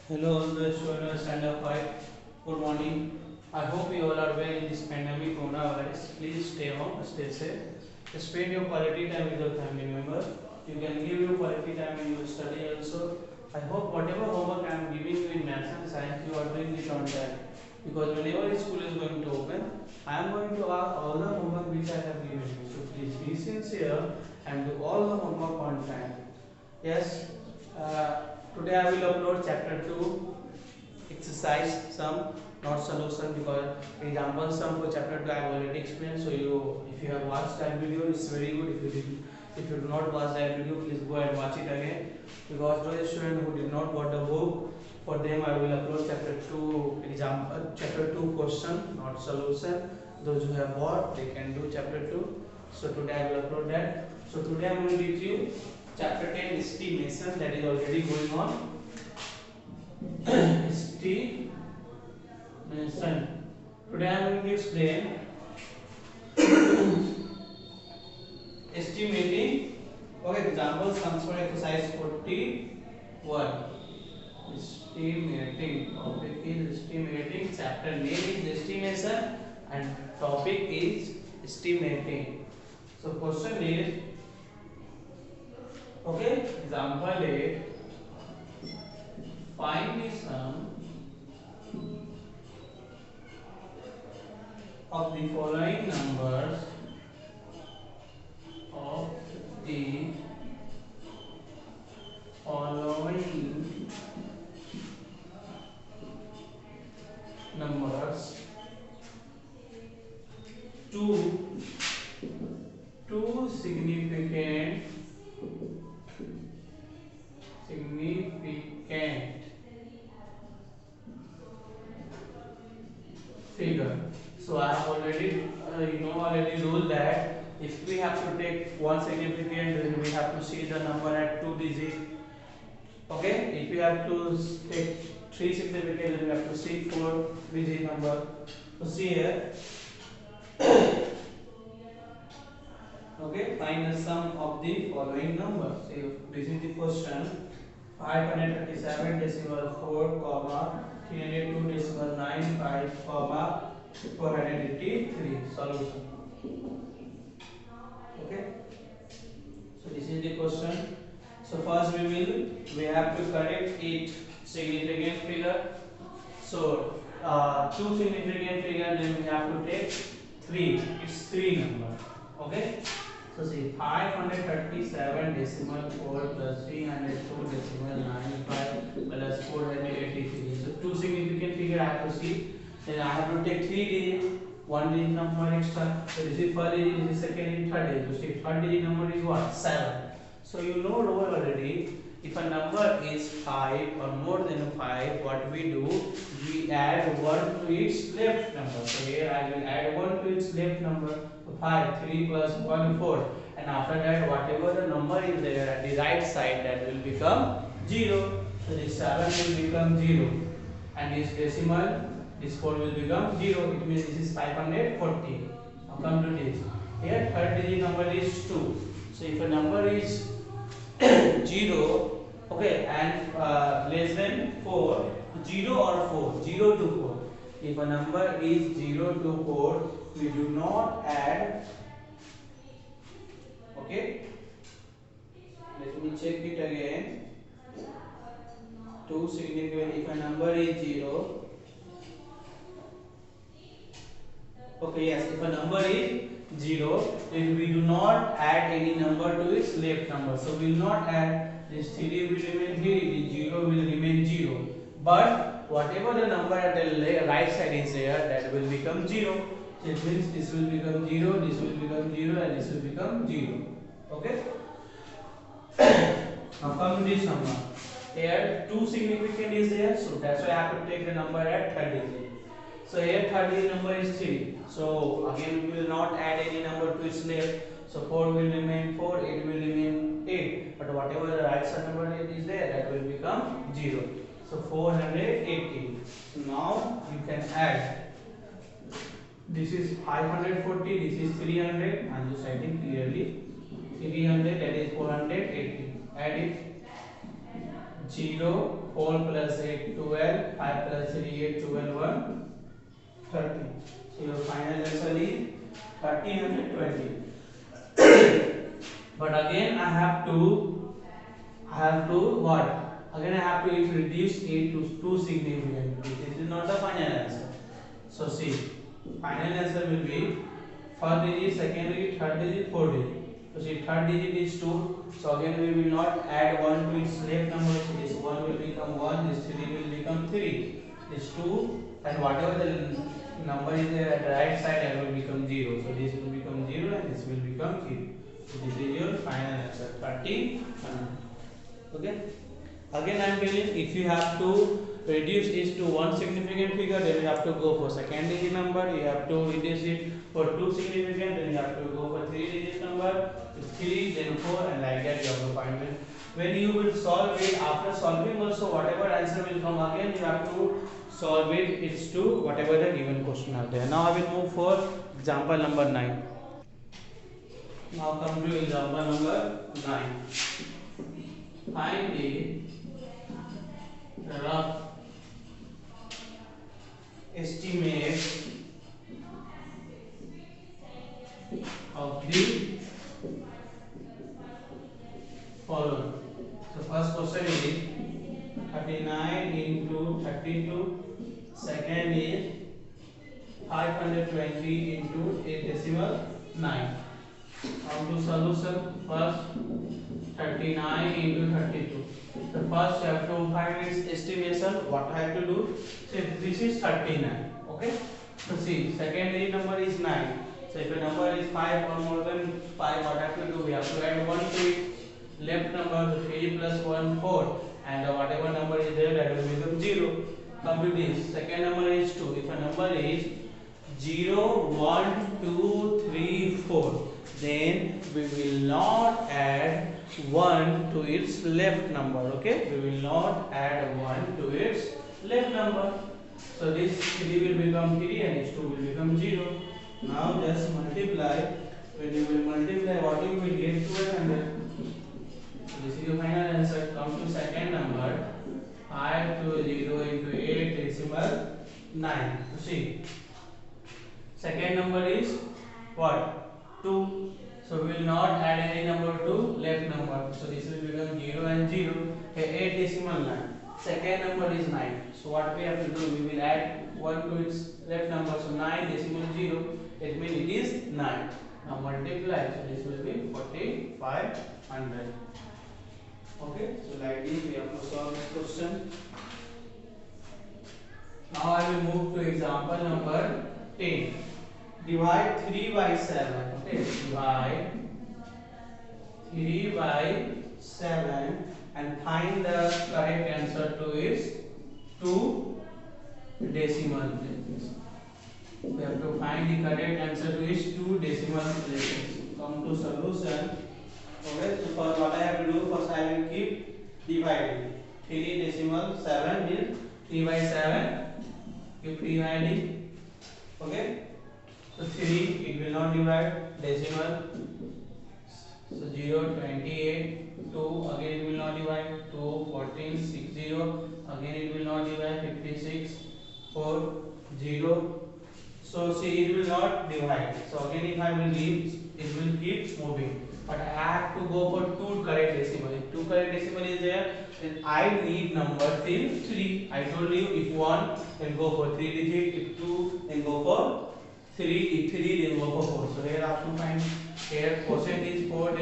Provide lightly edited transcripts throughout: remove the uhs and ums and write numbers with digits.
Hello, all the students and good morning. I hope you all are well in this pandemic coronavirus. Please stay home, stay safe. Spend your quality time with your family member. You can give your quality time in your study also. I hope whatever homework I am giving you in maths and science, you are doing it on time. Because whenever school is going to open, I am going to ask all the homework which I have given you. So please be sincere and do all the homework on time. Yes, today I will upload chapter 2 exercise sum, not solution, because example sum for chapter 2 I have already explained. So you, if you have watched that video, it's very good. If you do not watch that video, please go and watch it again. Because those students who did not watch the book, for them I will upload chapter 2 example, chapter 2 question, not solution. Those who have watched, they can do chapter 2. So today I will upload that. So today I am going to teach you chapter 10 estimation, that is already going on. Estimation. Today I am going to explain estimating. Okay, example sums for exercise 41. Estimating. Topic is estimating. Chapter name is estimation and topic is estimating. So question is, okay, example A, find the sum of the following numbers of the following numbers to two significant figure. So I have already already rule that if we have to take one significant, then we have to see the number at 2 digit. Okay, if we have to take three significant, then we have to see 4 digit number. So see here. Okay, find the sum of the following numbers. So this is the question. 537 decimal 4 comma 302 decimal 95 comma 483. Solution. Okay, so this is the question. So first we have to correct each significant figure. So two significant figure, then we have to take three. It's three number. Okay. So see, 537 decimal 4 plus 302 decimal 95 plus 483. So two significant figure I have to see. Then I have to take three digit, one digit number extra. So this is first digit, this is second digit, third digit. So see, third digit number is what? 7. So you know rule already. If a number is 5 or more than 5, what we do? We add 1 to its left number. So here I will add 1 to its left number. So 5, 3 plus 1, 4. And after that, whatever the number is there at the right side, that will become 0. So this 7 will become 0. And this decimal, this 4 will become 0. It means this is 540. Now come to this. Here third digit number is 2. So if a number is 0, okay, and less than 4, 0 or 4, 0 to 4. If a number is 0 to 4, we do not add. Okay, let me check it again. Two significant, if a number is 0, okay, yes, if a number is 0, then we do not add any number to its left number. So we will not add, this 3 will remain here, the 0 will remain 0. But whatever the number at the right side is there, that will become 0. So it means this will become 0, this will become 0, and this will become 0. Okay? Now come to this number. Here two significant is there, so that's why I have to take the number at third digit. So here third digit number is 3. So again we will not add any number to its left. So 4 will remain 4, 8 will remain 8. But whatever the right side number is there, that will become 0. So 480. So now you can add. This is 540, this is 300. I am just writing clearly. 300, that is 480. Add it. 0, 4 plus 8, 12, 5 plus 3, 8, 12, 1, 30. So your final answer is 1320. But again I have to what? Again I have to reduce it to two significant. This is not the final answer. So see, final answer will be first digit, second digit, third digit, fourth digit. So see, third digit is 2. So again we will not add 1 to its left number. So this 1 will become 1, this 3 will become 3. This 2 and whatever the number is there at the right side, that will become 0. So this will become 0 and this will become 0. So this is your final answer, 30. Okay. Again I am telling, if you have to reduce it to one significant figure, then you have to go for second digit number. You have to reduce it for two significant, then you have to go for three digit number. 3, then 4, and like that you have to find it. When you will solve it, after solving also whatever answer will come, again you have to solve it. It's to whatever the given question are there. Now I will move for example number 9. Now come to example number 9. Find the rough estimate of the following. So first question is 39 into 32. Second is 520 into 8.9. Come to solution. First 39 into 32. So first you have to find its estimation. What I have to do? So this is 39. Okay. So see, second digit number is 9. So if a number is 5 or more than 5, what I have to do? We have to add 1 to its left number. So 3 plus 1, 4. And whatever number is there, that will become 0. Come to this. Second number is 2. If a number is 0, 1, 2, 3, 4, then we will not add 1 to its left number. Okay, we will not add 1 to its left number. So this 3 will become 3 and this 2 will become 0. Now just multiply. When you will multiply, what you will get? 1200. So this is your final answer. Come to second number. 520 into 8.9. See, second number is what? 2. So we will not add any number to left number. So this will become 0 and 0. 8.9. Second number is 9. So what we have to do? We will add 1 to its left number. So 9.0. It means it is 9. Now multiply. So this will be 4500. Okay. So like this we have to solve this question. Now I will move to example number 10. Divide 3 by 7. Okay, divide 3 by 7 and find the correct answer to its two decimal places. We have to find the correct answer to its two decimal places. Come to solution. Okay, so for what I have to do, first I will keep dividing. 3.7 is 3 by 7. Keep dividing. Okay. So 3, it will not divide, decimal. So 0, 28, 2, again it will not divide, 2, 14, 60, again it will not divide, 56, 4, 0. So see, it will not divide. So again if I will leave, it will keep moving. But I have to go for 2 correct decimal. If 2 correct decimal is there, then I need number till 3. I told you, if 1, then go for 3 digit, if 2, then go for 3, if 3, then go for 4. So here I have to find, here quotient is 4,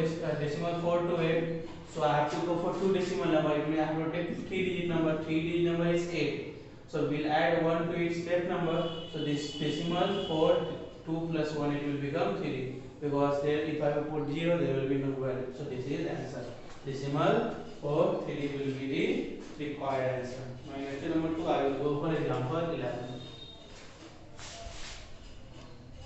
decimal 4 to 8. So I have to go for 2 decimal number. It means I have to take 3 digit number. 3 digit number is 8. So we'll add 1 to its left number. So this decimal 4, 2 plus 1, it will become 3. Because there, if I put 0, there will be no value. So this is answer. Decimal 4, 3 will be the required answer. Now, question number 2, I will go for example 11.